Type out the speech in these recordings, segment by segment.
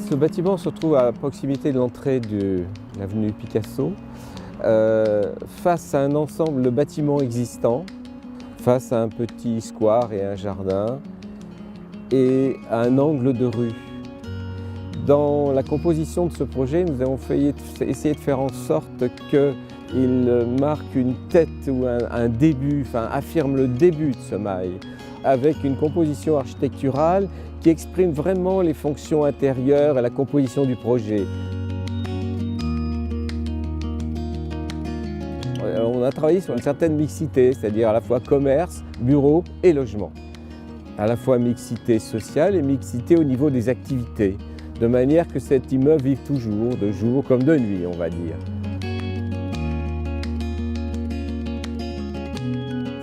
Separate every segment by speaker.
Speaker 1: Ce bâtiment se trouve à proximité de l'entrée de l'avenue Picasso, face à un ensemble de bâtiments existants, face à un petit square et un jardin, et à un angle de rue. Dans la composition de ce projet, nous avons essayé de faire en sorte qu'il marque une tête ou un début, affirme le début de ce mail, avec une composition architecturale qui exprime vraiment les fonctions intérieures et la composition du projet. On a travaillé sur une certaine mixité, c'est-à-dire à la fois commerce, bureau et logement. À la fois mixité sociale et mixité au niveau des activités, de manière que cet immeuble vive toujours, de jour comme de nuit, on va dire.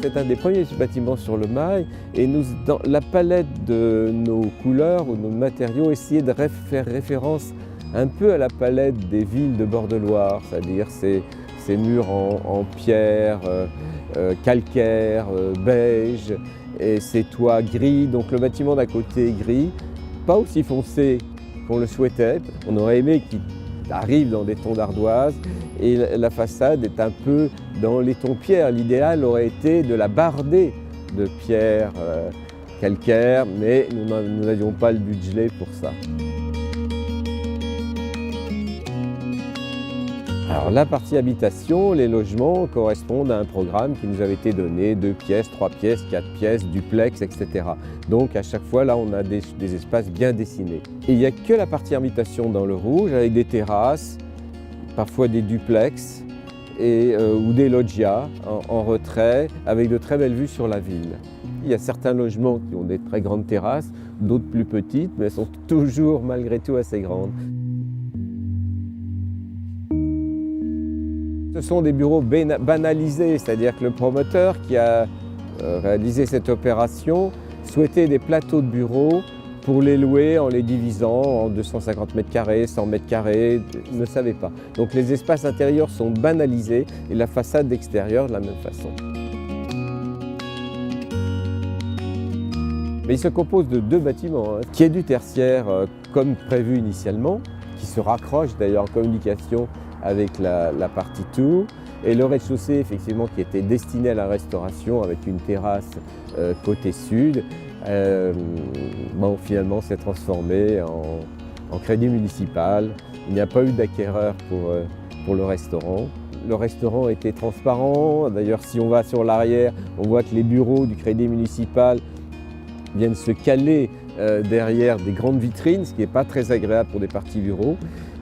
Speaker 1: C'est un des premiers bâtiments sur le Mail et dans la palette de nos couleurs ou de nos matériaux, essayer de faire référence un peu à la palette des villes de bord de Loire, c'est-à-dire ces murs en pierre, calcaire, beige et ces toits gris. Donc le bâtiment d'à côté est gris, pas aussi foncé qu'on le souhaitait. On aurait aimé qu'il arrive dans des tons d'ardoise et la façade est un peu dans les tons pierre. L'idéal aurait été de la barder de pierre calcaire, mais nous n'avions pas le budget pour ça. Alors la partie habitation, les logements correspondent à un programme qui nous avait été donné, 2 pièces, 3 pièces, 4 pièces, duplex, etc. Donc à chaque fois là on a des espaces bien dessinés. Et il n'y a que la partie habitation dans le rouge avec des terrasses, parfois des duplex ou des loggias en retrait avec de très belles vues sur la ville. Il y a certains logements qui ont des très grandes terrasses, d'autres plus petites, mais elles sont toujours malgré tout assez grandes. Ce sont des bureaux banalisés, c'est-à-dire que le promoteur qui a réalisé cette opération souhaitait des plateaux de bureaux pour les louer en les divisant en 250 mètres carrés, 100 mètres carrés, ne savait pas. Donc les espaces intérieurs sont banalisés et la façade extérieure de la même façon. Mais il se compose de 2 bâtiments, qui est du tertiaire comme prévu initialement, qui se raccroche d'ailleurs en communication avec la partie tour, et le rez-de-chaussée effectivement qui était destiné à la restauration avec une terrasse côté sud, finalement s'est transformé en crédit municipal. Il n'y a pas eu d'acquéreur pour le restaurant. Le restaurant était transparent, d'ailleurs si on va sur l'arrière, on voit que les bureaux du crédit municipal viennent se caler derrière des grandes vitrines, ce qui n'est pas très agréable pour des parties bureaux.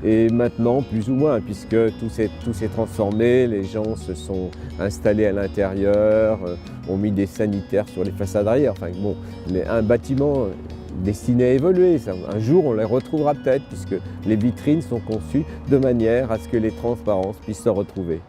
Speaker 1: Et maintenant, plus ou moins, puisque tout s'est transformé, les gens se sont installés à l'intérieur, ont mis des sanitaires sur les façades arrière. Enfin bon, un bâtiment destiné à évoluer. Un jour, on les retrouvera peut-être, puisque les vitrines sont conçues de manière à ce que les transparences puissent se retrouver.